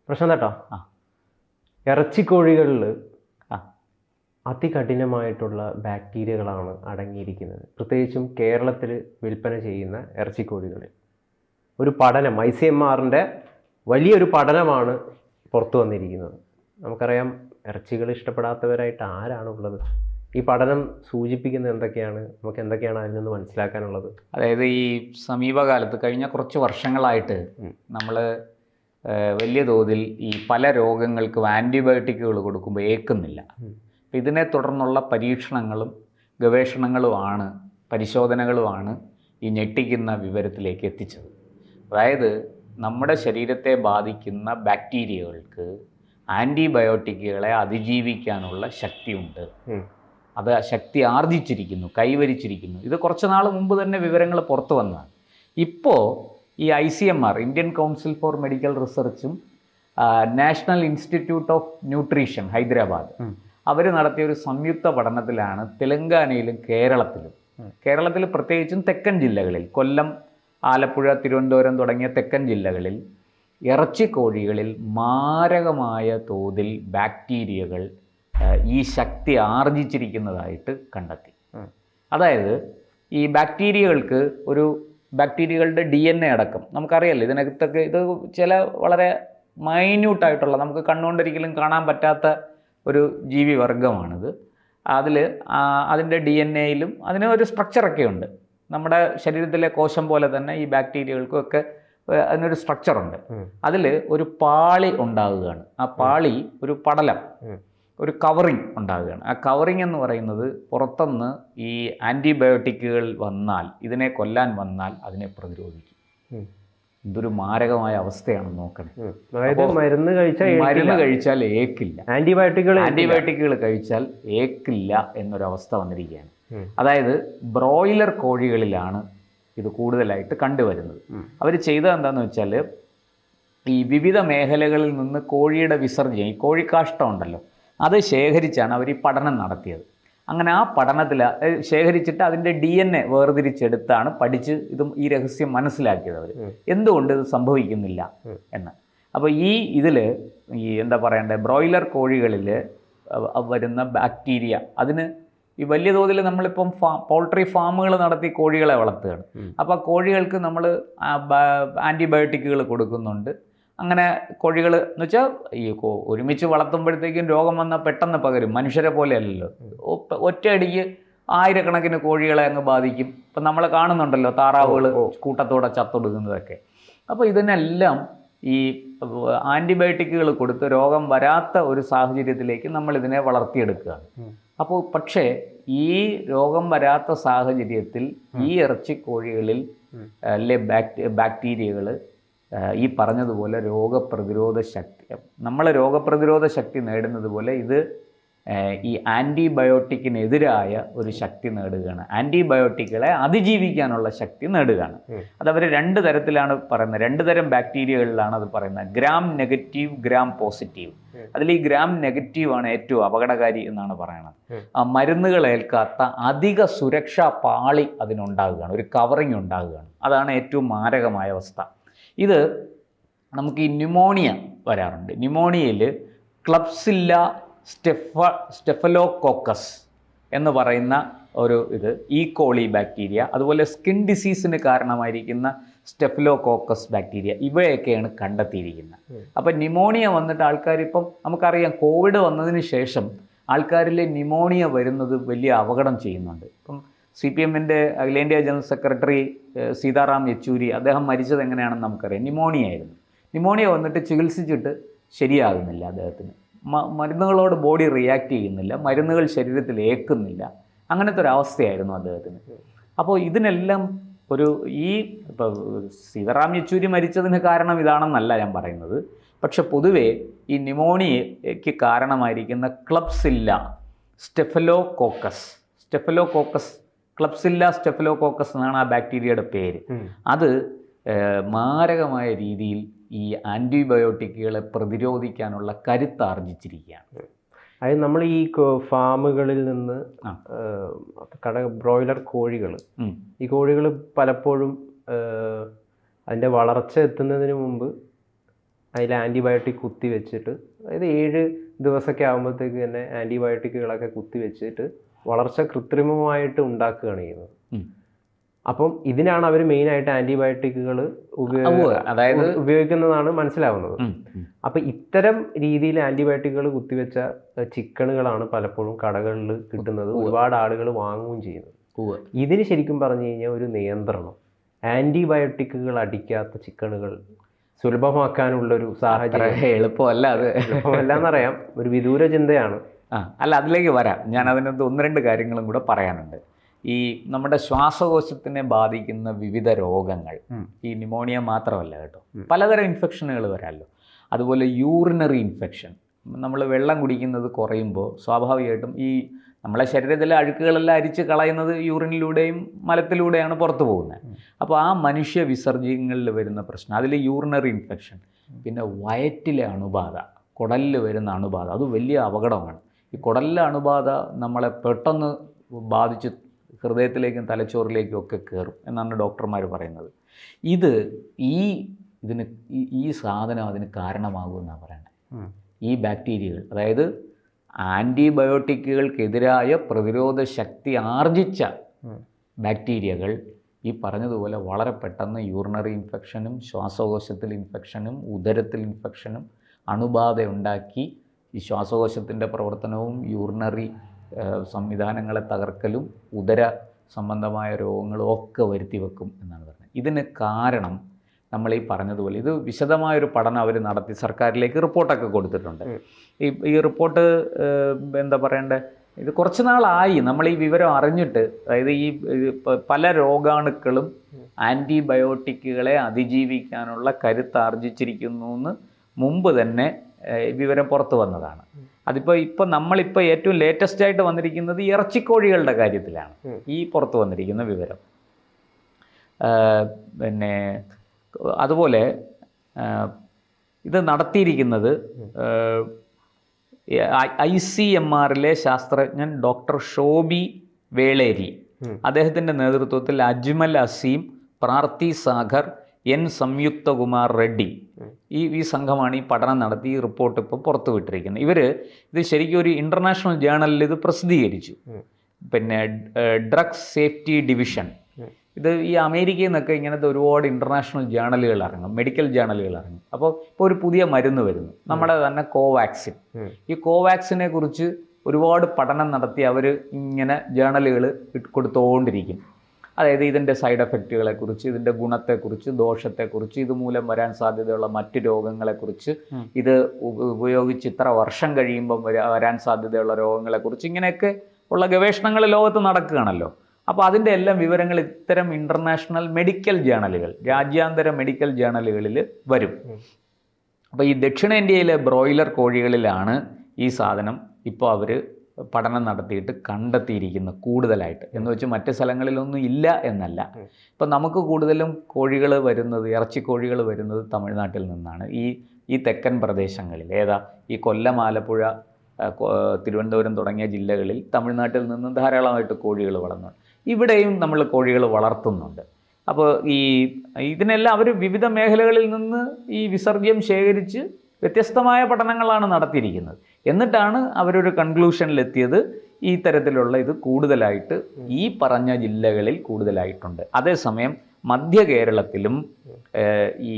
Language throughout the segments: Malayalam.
പ്രശ്നം കേട്ടോ. ഇറച്ചിക്കോഴികളിൽ അതികഠിനമായിട്ടുള്ള ബാക്ടീരിയകളാണ് അടങ്ങിയിരിക്കുന്നത്. പ്രത്യേകിച്ചും കേരളത്തിൽ വിൽപ്പന ചെയ്യുന്ന ഇറച്ചിക്കോഴികളിൽ ഒരു പഠനം, ICMRൻ്റെ വലിയൊരു പഠനമാണ് പുറത്തു വന്നിരിക്കുന്നത്. നമുക്കറിയാം, ഇറച്ചികൾ ഇഷ്ടപ്പെടാത്തവരായിട്ട് ആരാണുള്ളത്? ഈ പഠനം സൂചിപ്പിക്കുന്നത് എന്തൊക്കെയാണ്? നമുക്ക് എന്തൊക്കെയാണ് അതിൽ നിന്ന് മനസ്സിലാക്കാനുള്ളത്? അതായത് ഈ സമീപകാലത്ത് കഴിഞ്ഞ കുറച്ച് വർഷങ്ങളായിട്ട് നമ്മൾ വലിയ തോതിൽ ഈ പല രോഗങ്ങൾക്കും ആൻറ്റിബയോട്ടിക്കുകൾ കൊടുക്കുമ്പോൾ ഏൽക്കുന്നില്ല. അപ്പം ഇതിനെ തുടർന്നുള്ള പരീക്ഷണങ്ങളും ഗവേഷണങ്ങളുമാണ്, പരിശോധനകളുമാണ് ഈ ഞെട്ടിക്കുന്ന വിവരത്തിലേക്ക് എത്തിച്ചത്. അതായത് നമ്മുടെ ശരീരത്തെ ബാധിക്കുന്ന ബാക്ടീരിയകൾക്ക് ആൻറ്റിബയോട്ടിക്കുകളെ അതിജീവിക്കാനുള്ള ശക്തിയുണ്ട്. അത് ശക്തി ആർജിച്ചിരിക്കുന്നു, കൈവരിച്ചിരിക്കുന്നു. ഇത് കുറച്ച് നാൾ മുമ്പ് തന്നെ വിവരങ്ങൾ പുറത്തു വന്നതാണ്. ഇപ്പോൾ ഈ ICMR, Indian council for medical റിസർച്ചും national institute of nutrition Hyderabad അവർ നടത്തിയ ഒരു സംയുക്ത പഠനത്തിലാണ് തെലങ്കാനയിലും കേരളത്തിൽ പ്രത്യേകിച്ചും തെക്കൻ ജില്ലകളിൽ, കൊല്ലം, ആലപ്പുഴ, തിരുവനന്തപുരം തുടങ്ങിയ തെക്കൻ ജില്ലകളിൽ ഇറച്ചിക്കോഴികളിൽ മാരകമായ തോതിൽ ബാക്ടീരിയകൾ ഈ ശക്തി ആർജിച്ചിരിക്കുന്നതായിട്ട് കണ്ടെത്തി. അതായത് ഈ ബാക്ടീരിയകൾക്ക് ബാക്ടീരിയകളുടെ DNA അടക്കം നമുക്കറിയാമല്ലോ. ഇതിനകത്തൊക്കെ ഇത് ചില വളരെ മൈന്യൂട്ടായിട്ടുള്ള, നമുക്ക് കണ്ണുകൊണ്ടൊരിക്കലും കാണാൻ പറ്റാത്ത ഒരു ജീവി വർഗമാണിത്. അതിൻ്റെ DNAയിലും അതിന് ഒരു സ്ട്രക്ചറൊക്കെ ഉണ്ട്. നമ്മുടെ ശരീരത്തിലെ കോശം പോലെ തന്നെ ഈ ബാക്ടീരിയകൾക്കൊക്കെ അതിനൊരു സ്ട്രക്ചറുണ്ട്. അതിൽ ഒരു പാളി ഉണ്ടാവുകയാണ്. ആ പാളി ഒരു പടലം, ഒരു കവറിങ് ഉണ്ടാവുകയാണ്. ആ കവറിങ് എന്ന് പറയുന്നത് പുറത്തുനിന്ന് ഈ ആൻറ്റിബയോട്ടിക്കുകൾ വന്നാൽ, ഇതിനെ കൊല്ലാൻ വന്നാൽ അതിനെ പ്രതിരോധിക്കും. ഇതൊരു മാരകമായ അവസ്ഥയാണ് നോക്കണേ. മരുന്ന് കഴിച്ചാൽ ഏക്കില്ല, ആൻറ്റിബയോട്ടിക്കുകൾ കഴിച്ചാൽ ഏക്കില്ല എന്നൊരവസ്ഥ വന്നിരിക്കുകയാണ്. അതായത് ബ്രോയിലർ കോഴികളിലാണ് ഇത് കൂടുതലായിട്ട് കണ്ടുവരുന്നത്. അവർ ചെയ്തത് എന്താണെന്ന് വെച്ചാൽ, ഈ വിവിധ മേഖലകളിൽ നിന്ന് കോഴിയുടെ വിസർജ്യം, ഈ കോഴിക്കാഷ്ടം ഉണ്ടല്ലോ, അത് ശേഖരിച്ചാണ് അവർ ഈ പഠനം നടത്തിയത്. അങ്ങനെ ആ പഠനത്തിൽ ശേഖരിച്ചിട്ട് അതിൻ്റെ DNA വേർതിരിച്ചെടുത്താണ് പഠിച്ച് ഈ രഹസ്യം മനസ്സിലാക്കിയത് അവർ, എന്തുകൊണ്ട് ഇത് സംഭവിക്കുന്നില്ല എന്ന്. അപ്പോൾ ഈ എന്താ പറയണ്ടേ, ബ്രോയിലർ കോഴികളിൽ വരുന്ന ബാക്ടീരിയ, അതിന് ഈ വലിയ തോതിൽ നമ്മളിപ്പം പോൾട്രി ഫാമുകൾ നടത്തി കോഴികളെ വളർത്തുകയാണ്. അപ്പോൾ കോഴികൾക്ക് നമ്മൾ ആൻറ്റിബയോട്ടിക്കുകൾ കൊടുക്കുന്നുണ്ട്. അങ്ങനെ കോഴികൾ എന്ന് വെച്ചാൽ ഈ ഒരുമിച്ച് വളർത്തുമ്പോഴത്തേക്കും രോഗം വന്നാൽ പെട്ടെന്ന് പകരും. മനുഷ്യരെ പോലെ അല്ലല്ലോ, ഒറ്റയടിക്ക് ആയിരക്കണക്കിന് കോഴികളെ അങ്ങ് ബാധിക്കും. ഇപ്പം നമ്മൾ കാണുന്നുണ്ടല്ലോ താറാവുകൾ കൂട്ടത്തോടെ ചത്തൊടുക്കുന്നതൊക്കെ. അപ്പോൾ ഇതിനെല്ലാം ഈ ആൻറ്റിബയോട്ടിക്കുകൾ കൊടുത്ത് രോഗം വരാത്ത ഒരു സാഹചര്യത്തിലേക്ക് നമ്മളിതിനെ വളർത്തിയെടുക്കുകയാണ്. അപ്പോൾ പക്ഷേ ഈ രോഗം വരാത്ത സാഹചര്യത്തിൽ ഈ ഇറച്ചിക്കോഴികളിൽ ബാക്ടീരിയകൾ ഈ പറഞ്ഞതുപോലെ രോഗപ്രതിരോധ ശക്തി നേടുന്നത് പോലെ ഇത് ഈ ആൻറ്റിബയോട്ടിക്കിനെതിരായ ഒരു ശക്തി നേടുകയാണ്. ആൻറ്റിബയോട്ടിക്കുകളെ അതിജീവിക്കാനുള്ള ശക്തി നേടുകയാണ്. അതവർ രണ്ട് തരത്തിലാണ് പറയുന്നത്, രണ്ട് തരം ബാക്ടീരിയകളിലാണ് അത് പറയുന്നത്. Gram negative, gram positive. അതിൽ ഈ ഗ്രാം നെഗറ്റീവ് ആണ് ഏറ്റവും അപകടകാരി എന്നാണ് പറയുന്നത്. ആ മരുന്നുകൾ ഏൽക്കാത്ത അധിക സുരക്ഷാ പാളി അതിനുണ്ടാകുകയാണ്, ഒരു കവറിങ് ഉണ്ടാകുകയാണ്. അതാണ് ഏറ്റവും മാരകമായ അവസ്ഥ. ഇത് നമുക്ക് ഈ ന്യൂമോണിയ വരാറുണ്ട്. ന്യൂമോണിയയിൽ ക്ലബ്സില്ല സ്റ്റെഫലോകോക്കസ് എന്ന് പറയുന്ന ഒരു ഈക്കോളി ബാക്ടീരിയ, അതുപോലെ സ്കിൻ ഡിസീസിന് കാരണമായിരിക്കുന്ന സ്റ്റെഫലോകോക്കസ് ബാക്ടീരിയ, ഇവയൊക്കെയാണ് കണ്ടെത്തിയിരിക്കുന്നത്. അപ്പം ന്യൂമോണിയ വന്നിട്ട് ആൾക്കാർ, ഇപ്പം നമുക്കറിയാം കോവിഡ് വന്നതിന് ശേഷം ആൾക്കാരിൽ ന്യൂമോണിയ വരുന്നത് വലിയ അപകടം ചെയ്യുന്നുണ്ട്. ഇപ്പം CPMൻ്റെ അഖിലേന്ത്യാ ജനറൽ സെക്രട്ടറി സീതാറാം യെച്ചൂരി, അദ്ദേഹം മരിച്ചത് എങ്ങനെയാണെന്ന് നമുക്കറിയാം. ന്യൂമോണിയ ആയിരുന്നു. ന്യൂമോണിയ വന്നിട്ട് ചികിത്സിച്ചിട്ട് ശരിയാകുന്നില്ല. അദ്ദേഹത്തിന് മരുന്നുകളോട് ബോഡി റിയാക്ട് ചെയ്യുന്നില്ല, മരുന്നുകൾ ശരീരത്തിൽ ഏൽക്കുന്നില്ല. അങ്ങനത്തെ ഒരു അവസ്ഥയായിരുന്നു അദ്ദേഹത്തിന്. അപ്പോൾ ഇതിനെല്ലാം ഇപ്പോൾ സീതാറാം യെച്ചൂരി മരിച്ചതിന് കാരണം ഇതാണെന്നല്ല ഞാൻ പറയുന്നത്. പക്ഷെ പൊതുവേ ഈ ന്യൂമോണിയയ്ക്ക് കാരണമായിരിക്കുന്ന ക്ലബ്സില്ല സ്റ്റെഫലോകോക്കസ് എന്നാണ് ആ ബാക്ടീരിയയുടെ പേര്. അത് മാരകമായ രീതിയിൽ ഈ ആൻറ്റിബയോട്ടിക്കുകളെ പ്രതിരോധിക്കാനുള്ള കരുത്താർജിച്ചിരിക്കുകയാണ്. അതായത് നമ്മൾ ഈ ഫാമുകളിൽ നിന്ന് ബ്രോയിലർ കോഴികൾ, ഈ കോഴികൾ പലപ്പോഴും അതിൻ്റെ വളർച്ച എത്തുന്നതിന് മുമ്പ് അതിൽ ആൻറ്റിബയോട്ടിക് കുത്തി വെച്ചിട്ട്, അതായത് 7 ദിവസമൊക്കെ ആകുമ്പോഴത്തേക്ക് തന്നെ ആൻറ്റിബയോട്ടിക്കുകളൊക്കെ കുത്തി വെച്ചിട്ട് വളർച്ച കൃത്രിമമായിട്ട് ഉണ്ടാക്കുകയാണ് ചെയ്യുന്നത്. അപ്പം ഇതിനാണ് അവർ മെയിനായിട്ട് ആൻറ്റിബയോട്ടിക്കുകൾ ഉപയോഗിക്കുന്നതാണ് മനസ്സിലാവുന്നത്. അപ്പം ഇത്തരം രീതിയിൽ ആൻറ്റിബയോട്ടിക്കുകൾ കുത്തിവെച്ച ചിക്കനുകളാണ് പലപ്പോഴും കടകളിൽ കിട്ടുന്നത്, ഒരുപാട് ആളുകൾ വാങ്ങുകയും ചെയ്യുന്നത്. ഇതിന് ശരിക്കും പറഞ്ഞു കഴിഞ്ഞാൽ ഒരു നിയന്ത്രണം, ആൻറ്റിബയോട്ടിക്കുകൾ അടിക്കാത്ത ചിക്കനുകൾ സുലഭമാക്കാനുള്ളൊരു സാഹചര്യം എളുപ്പമല്ല. അത് എളുപ്പമല്ല എന്നറിയാം, ഒരു വിദൂര ചിന്തയാണ്. അല്ല, അതിലേക്ക് വരാം. ഞാൻ അതിനകത്ത് 1-2 കാര്യങ്ങളും കൂടെ പറയാനുണ്ട്. ഈ നമ്മുടെ ശ്വാസകോശത്തിനെ ബാധിക്കുന്ന വിവിധ രോഗങ്ങൾ, ഈ ന്യൂമോണിയ മാത്രമല്ല കേട്ടോ, പലതരം ഇൻഫെക്ഷനുകൾ വരാമല്ലോ. അതുപോലെ യൂറിനറി ഇൻഫെക്ഷൻ, നമ്മൾ വെള്ളം കുടിക്കുന്നത് കുറയുമ്പോൾ സ്വാഭാവികമായിട്ടും ഈ നമ്മളെ ശരീരത്തിലെ അഴുക്കുകളെല്ലാം അരിച്ച് കളയുന്നത് യൂറിനിലൂടെയും മലത്തിലൂടെയാണ് പുറത്തു പോകുന്നത്. അപ്പോൾ ആ മനുഷ്യ വിസർജ്യങ്ങളിൽ വരുന്ന പ്രശ്നം, അതിൽ യൂറിനറി ഇൻഫെക്ഷൻ, പിന്നെ വയറ്റിലെ അണുബാധ, കുടലിൽ വരുന്ന അണുബാധ, അത് വലിയ അപകടമാണ്. ഈ കുടലിലെ അണുബാധ നമ്മളെ പെട്ടെന്ന് ബാധിച്ച് ഹൃദയത്തിലേക്കും തലച്ചോറിലേക്കും ഒക്കെ കയറും എന്നാണ് ഡോക്ടർമാർ പറയുന്നത്. ഈ സാധനം അതിന് കാരണമാകുമെന്നാണ് പറയുന്നത്. ഈ ബാക്ടീരിയകൾ, അതായത് ആൻറ്റിബയോട്ടിക്കുകൾക്കെതിരായ പ്രതിരോധ ശക്തി ആർജിച്ച ബാക്ടീരിയകൾ ഈ പറഞ്ഞതുപോലെ വളരെ പെട്ടെന്ന് യൂറിനറി ഇൻഫെക്ഷനും ശ്വാസകോശത്തിൽ ഇൻഫെക്ഷനും ഉദരത്തിൽ ഇൻഫെക്ഷനും അണുബാധ ഉണ്ടാക്കി ഈ ശ്വാസകോശത്തിൻ്റെ പ്രവർത്തനവും യൂറിനറി സംവിധാനങ്ങളെ തകർക്കലും ഉദര സംബന്ധമായ രോഗങ്ങളും ഒക്കെ വരുത്തി വെക്കും എന്നാണ് പറഞ്ഞത്. ഇതിന് കാരണം നമ്മൾ ഈ പറഞ്ഞതുപോലെ ഇത് വിശദമായൊരു പഠനം അവർ നടത്തി സർക്കാരിലേക്ക് റിപ്പോർട്ടൊക്കെ കൊടുത്തിട്ടുണ്ട്. ഈ റിപ്പോർട്ട് എന്താ പറയണ്ടേ, ഇത് കുറച്ച് നാളായി നമ്മൾ ഈ വിവരം അറിഞ്ഞിട്ട്. അതായത് ഈ പല രോഗാണുക്കളും ആൻറ്റിബയോട്ടിക്കുകളെ അതിജീവിക്കാനുള്ള കരുത്ത് ആർജിച്ചിരിക്കുന്നു എന്ന് മുമ്പ് തന്നെ വിവരം പുറത്തു വന്നതാണ്. ഇപ്പം നമ്മളിപ്പോൾ ഏറ്റവും ലേറ്റസ്റ്റ് ആയിട്ട് വന്നിരിക്കുന്നത് ഇറച്ചിക്കോഴികളുടെ കാര്യത്തിലാണ് ഈ പുറത്തു വന്നിരിക്കുന്ന വിവരം. പിന്നെ അതുപോലെ ഇത് നടത്തിയിരിക്കുന്നത് ICMR-ലെ ശാസ്ത്രജ്ഞൻ ഡോക്ടർ ഷോബി വേളേരി, അദ്ദേഹത്തിൻ്റെ നേതൃത്വത്തിൽ അജ്മൽ അസീം, പ്രാർത്തി സാഗർ, N സംയുക്തകുമാർ റെഡ്ഡി, ഈ സംഘമാണ് ഈ പഠനം നടത്തി ഈ റിപ്പോർട്ട് ഇപ്പോൾ പുറത്തുവിട്ടിരിക്കുന്നത്. ഇത് ശരിക്കും ഒരു ഇൻ്റർനാഷണൽ ജേണലിൽ ഇത് പ്രസിദ്ധീകരിച്ചു. പിന്നെ ഡ്രഗ്സ് സേഫ്റ്റി ഡിവിഷൻ, ഇത് ഈ അമേരിക്കയിൽ നിന്നൊക്കെ ഇങ്ങനത്തെ ഒരുപാട് ഇൻ്റർനാഷണൽ ജേണലുകൾ ഇറങ്ങും, മെഡിക്കൽ ജേണലുകൾ ഇറങ്ങും. അപ്പോൾ ഇപ്പോൾ ഒരു പുതിയ മരുന്ന് വരുന്നു, നമ്മുടെ തന്നെ കോവാക്സിൻ. ഈ കോവാക്സിനെ കുറിച്ച് ഒരുപാട് പഠനം നടത്തി അവർ ഇങ്ങനെ ജേണലുകൾ കൊടുത്തുകൊണ്ടിരിക്കും. അതായത് ഇതിൻ്റെ സൈഡ് എഫക്റ്റുകളെക്കുറിച്ച്, ഇതിൻ്റെ ഗുണത്തെക്കുറിച്ച്, ദോഷത്തെക്കുറിച്ച്, ഇതുമൂലം വരാൻ സാധ്യതയുള്ള മറ്റ് രോഗങ്ങളെക്കുറിച്ച്, ഇത് ഉപയോഗിച്ച് ഇത്ര വർഷം കഴിയുമ്പം വരാൻ സാധ്യതയുള്ള രോഗങ്ങളെക്കുറിച്ച്, ഇങ്ങനെയൊക്കെ ഉള്ള ഗവേഷണങ്ങൾ ലോകത്ത് നടക്കുകയാണല്ലോ. അപ്പോൾ അതിൻ്റെ എല്ലാം വിവരങ്ങൾ ഇത്തരം ഇൻ്റർനാഷണൽ മെഡിക്കൽ ജേണലുകൾ, രാജ്യാന്തര മെഡിക്കൽ ജേണലുകളിൽ വരും. അപ്പോൾ ഈ ദക്ഷിണേന്ത്യയിലെ ബ്രോയിലർ കോഴികളിലാണ് ഈ സാധനം ഇപ്പോൾ അവർ പഠനം നടത്തിയിട്ട് കണ്ടെത്തിയിരിക്കുന്നത് കൂടുതലായിട്ട്. എന്ന് വെച്ച് മറ്റ് സ്ഥലങ്ങളിലൊന്നും ഇല്ല എന്നല്ല. ഇപ്പം നമുക്ക് കൂടുതലും കോഴികൾ വരുന്നത്, ഇറച്ചിക്കോഴികൾ വരുന്നത് തമിഴ്നാട്ടിൽ നിന്നാണ്. ഈ തെക്കൻ പ്രദേശങ്ങളിൽ, ഈ കൊല്ലം, ആലപ്പുഴ, തിരുവനന്തപുരം തുടങ്ങിയ ജില്ലകളിൽ തമിഴ്നാട്ടിൽ നിന്ന് ധാരാളമായിട്ട് കോഴികൾ വളർന്നു. ഇവിടെയും നമ്മൾ കോഴികൾ വളർത്തുന്നുണ്ട്. അപ്പോൾ ഇതിനെല്ലാം അവർ വിവിധ മേഖലകളിൽ നിന്ന് ഈ വിസർജ്യം ശേഖരിച്ച് വ്യത്യസ്തമായ പഠനങ്ങളാണ് നടത്തിയിരിക്കുന്നത്. എന്നിട്ടാണ് അവരൊരു കൺക്ലൂഷനിലെത്തിയത് ഈ തരത്തിലുള്ള ഇത് കൂടുതലായിട്ട് ഈ പറഞ്ഞ ജില്ലകളിൽ കൂടുതലായിട്ടുണ്ട്. അതേസമയം മധ്യ കേരളത്തിലും ഈ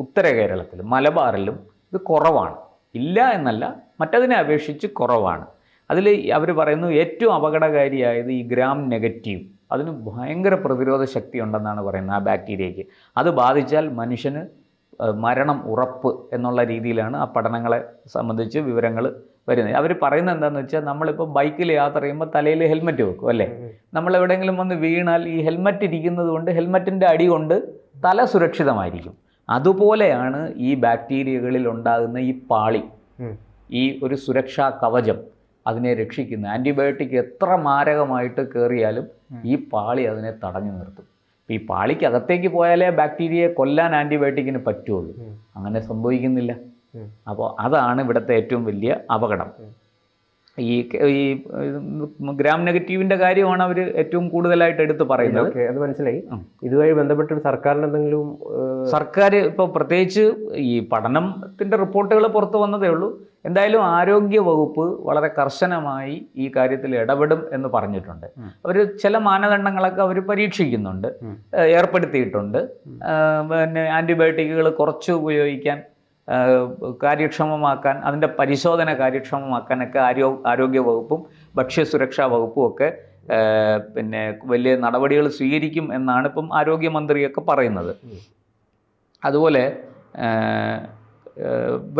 ഉത്തര കേരളത്തിലും മലബാറിലും ഇത് കുറവാണ്. ഇല്ല എന്നല്ല, മറ്റതിനെ അപേക്ഷിച്ച് കുറവാണ്. അതിൽ അവർ പറയുന്നു ഏറ്റവും അപകടകാരിയായത് ഈ ഗ്രാം നെഗറ്റീവ്, അതിന് ഭയങ്കര പ്രതിരോധ ശക്തി ഉണ്ടെന്നാണ് പറയുന്നത് ആ ബാക്ടീരിയയ്ക്ക്. അത് ബാധിച്ചാൽ മനുഷ്യന് മരണം ഉറപ്പ് എന്നുള്ള രീതിയിലാണ് ആ പഠനങ്ങളെ സംബന്ധിച്ച് വിവരങ്ങൾ വരുന്നത്. അവർ പറയുന്നത് എന്താണെന്ന് വെച്ചാൽ, നമ്മളിപ്പോൾ ബൈക്കിൽ യാത്ര ചെയ്യുമ്പോൾ തലയിൽ ഹെൽമെറ്റ് വെക്കും അല്ലേ, നമ്മളെവിടെയെങ്കിലും വന്ന് വീണാൽ ഈ ഹെൽമെറ്റ് ഇരിക്കുന്നത് കൊണ്ട് ഹെൽമെറ്റിൻ്റെ അടി കൊണ്ട് തല സുരക്ഷിതമായിരിക്കും. അതുപോലെയാണ് ഈ ബാക്ടീരിയകളിൽ ഉണ്ടാകുന്ന ഈ പാളി, ഈ ഒരു സുരക്ഷാ കവചം അതിനെ രക്ഷിക്കുന്ന. ആൻറ്റിബയോട്ടിക് എത്ര മാരകമായിട്ട് കയറിയാലും ഈ പാളി അതിനെ തടഞ്ഞു നിർത്തും. ഈ പാളിക്കകത്തേക്ക് പോയാലേ ബാക്ടീരിയയെ കൊല്ലാൻ ആൻറ്റിബയോട്ടിക്കിന് പറ്റുള്ളൂ. അങ്ങനെ സംഭവിക്കുന്നില്ല. അപ്പോൾ അതാണ് ഇവിടുത്തെ ഏറ്റവും വലിയ അപകടം. ഈ ഈ ഗ്രാം നെഗറ്റീവിൻ്റെ കാര്യമാണ് അവർ ഏറ്റവും കൂടുതലായിട്ട് എടുത്ത് പറയുന്നത്. ഓക്കെ, അത് മനസ്സിലായി. ഇതുമായി ബന്ധപ്പെട്ട് സർക്കാരിന് എന്തെങ്കിലും സർക്കാർ ഇപ്പോൾ പ്രത്യേകിച്ച് ഈ പഠനത്തിൻ്റെ റിപ്പോർട്ടുകൾ പുറത്തു വന്നതേ ഉള്ളൂ. എന്തായാലും ആരോഗ്യ വകുപ്പ് വളരെ കർശനമായി ഈ കാര്യത്തിൽ ഇടപെടും എന്ന് പറഞ്ഞിട്ടുണ്ട്. അവർ ചില മാനദണ്ഡങ്ങളൊക്കെ അവർ പരീക്ഷിക്കുന്നുണ്ട്, ഏർപ്പെടുത്തിയിട്ടുണ്ട്. പിന്നെ ആൻറ്റിബയോട്ടിക്കുകൾ കുറച്ച് ഉപയോഗിക്കാൻ, കാര്യക്ഷമമാക്കാൻ, അതിൻ്റെ പരിശോധന കാര്യക്ഷമമാക്കാനൊക്കെ ആരോഗ്യ വകുപ്പും ഭക്ഷ്യസുരക്ഷാ വകുപ്പും ഒക്കെ പിന്നെ വലിയ നടപടികൾ സ്വീകരിക്കും എന്നാണ് ഇപ്പം ആരോഗ്യമന്ത്രിയൊക്കെ പറയുന്നത്. അതുപോലെ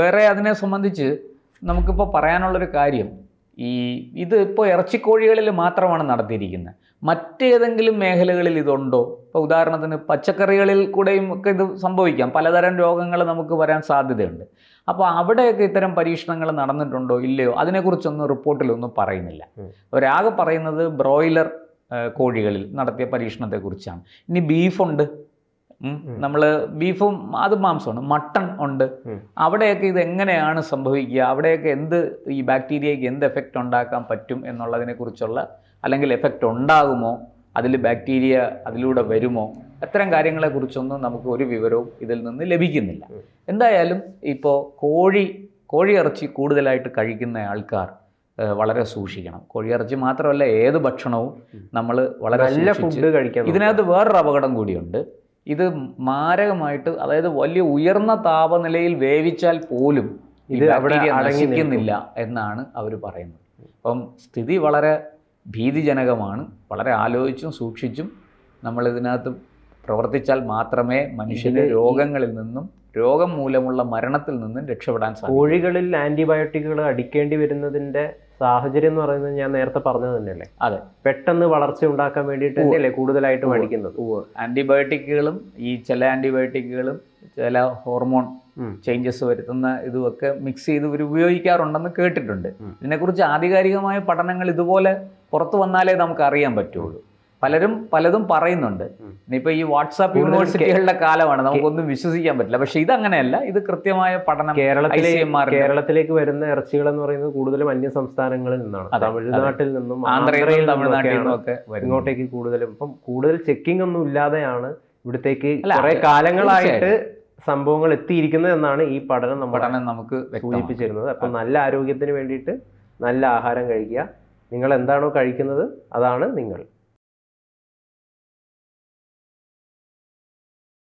വേറെ അതിനെ സംബന്ധിച്ച് നമുക്കിപ്പോൾ പറയാനുള്ളൊരു കാര്യം, ഇത് ഇപ്പോൾ ഇറച്ചിക്കോഴികളിൽ മാത്രമാണ് നടത്തിയിരിക്കുന്നത്. മറ്റേതെങ്കിലും മേഖലകളിൽ ഇതുണ്ടോ? ഇപ്പോൾ ഉദാഹരണത്തിന് പച്ചക്കറികളിൽ കൂടെയും ഒക്കെ ഇത് സംഭവിക്കാം. പലതരം രോഗങ്ങൾ നമുക്ക് വരാൻ സാധ്യതയുണ്ട്. അപ്പോൾ അവിടെയൊക്കെ ഇത്തരം പരീക്ഷണങ്ങൾ നടന്നിട്ടുണ്ടോ ഇല്ലയോ അതിനെക്കുറിച്ചൊന്നും റിപ്പോർട്ടിലൊന്നും പറയുന്നില്ല. ഒരാകെ പറയുന്നത് ബ്രോയിലർ കോഴികളിൽ നടത്തിയ പരീക്ഷണത്തെക്കുറിച്ചാണ്. ഇനി ബീഫുണ്ട്, നമ്മൾ ബീഫും അത് മാംസമാണ്. മട്ടൺ ഉണ്ട്. അവിടെയൊക്കെ ഇത് എങ്ങനെയാണ് സംഭവിക്കുക, അവിടെയൊക്കെ ഈ ബാക്ടീരിയയ്ക്ക് എന്ത് എഫക്റ്റ് ഉണ്ടാക്കാൻ പറ്റും എന്നുള്ളതിനെക്കുറിച്ചുള്ള, അല്ലെങ്കിൽ എഫക്റ്റ് ഉണ്ടാകുമോ, അതിൽ ബാക്ടീരിയ അതിലൂടെ വരുമോ, അത്തരം കാര്യങ്ങളെക്കുറിച്ചൊന്നും നമുക്ക് ഒരു വിവരവും ഇതിൽ നിന്ന് ലഭിക്കുന്നില്ല. എന്തായാലും ഇപ്പോൾ കോഴിയിറച്ചി കൂടുതലായിട്ട് കഴിക്കുന്ന ആൾക്കാർ വളരെ സൂക്ഷിക്കണം. കോഴിയിറച്ചി മാത്രമല്ല, ഏത് ഭക്ഷണവും നമ്മൾ വളരെ നല്ല ഫുഡ് കഴിക്കണം. ഇതിനകത്ത് വേറൊരു അപകടം കൂടിയുണ്ട്. ഇത് മാരകമായിട്ട്, അതായത് വലിയ ഉയർന്ന താപനിലയിൽ വേവിച്ചാൽ പോലും ഇത് ബാക്ടീരിയ നശിക്കുന്നില്ല എന്നാണ് അവർ പറയുന്നത്. അപ്പം സ്ഥിതി വളരെ ഭീതിജനകമാണ്. വളരെ ആലോചിച്ചും സൂക്ഷിച്ചും നമ്മൾ ഇതിനകത്ത് പ്രവർത്തിച്ചാൽ മാത്രമേ മനുഷ്യന് രോഗങ്ങളിൽ നിന്നും, രോഗം മൂലമുള്ള മരണത്തിൽ നിന്നും രക്ഷപ്പെടാൻ സാധിക്കും. കോഴികളിൽ ആന്റിബയോട്ടിക്കുകൾ അടിക്കേണ്ടി വരുന്നതിന്റെ സാഹചര്യം എന്ന് പറയുന്നത് ഞാൻ നേരത്തെ പറഞ്ഞത് തന്നെയല്ലേ? അതെ, പെട്ടെന്ന് വളർച്ച ഉണ്ടാക്കാൻ വേണ്ടിയിട്ട് തന്നെയല്ലേ കൂടുതലായിട്ടും അടിക്കുന്നത്. ആന്റിബയോട്ടിക്കുകളും ചില ആന്റിബയോട്ടിക്കുകളും ചില ഹോർമോൺ ചേഞ്ചസ് വരുത്തുന്ന ഇതുമൊക്കെ മിക്സ് ചെയ്ത് ഇവർ ഉപയോഗിക്കാറുണ്ടെന്ന് കേട്ടിട്ടുണ്ട്. ഇതിനെക്കുറിച്ച് ആധികാരികമായ പഠനങ്ങൾ ഇതുപോലെ പുറത്തു വന്നാലേ നമുക്ക് അറിയാൻ പറ്റുള്ളൂ. പലതും പറയുന്നുണ്ട്. ഇനിയിപ്പോൾ ഈ വാട്സാപ്പ് യൂണിവേഴ്സിറ്റികളുടെ കാലമാണ്, നമുക്കൊന്നും വിശ്വസിക്കാൻ പറ്റില്ല. പക്ഷെ ഇതങ്ങനെയല്ല, ഇത് കൃത്യമായ പഠനം. കേരളത്തിലേക്ക് വരുന്ന ഇറച്ചികൾ എന്ന് പറയുന്നത് കൂടുതലും അന്യ സംസ്ഥാനങ്ങളിൽ നിന്നാണ്, തമിഴ്നാട്ടിൽ നിന്നും, ആന്ധ്രയിൽ, തമിഴ്നാട്ടിൽ നിന്നും ഒക്കെ ഇങ്ങോട്ടേക്ക് കൂടുതലും. ഇപ്പം കൂടുതൽ ചെക്കിംഗ് ഒന്നും ഇല്ലാതെയാണ് ഇവിടത്തേക്ക് കുറെ കാലങ്ങളായിട്ട് സംഭവങ്ങൾ എത്തിയിരിക്കുന്നത് എന്നാണ് ഈ പഠനം നമുക്ക് സൂചിപ്പിച്ചിരുന്നത്. അപ്പം നല്ല ആരോഗ്യത്തിന് വേണ്ടിയിട്ട് നല്ല ആഹാരം കഴിക്കുക. നിങ്ങൾ എന്താണോ കഴിക്കുന്നത് അതാണ് നിങ്ങൾ.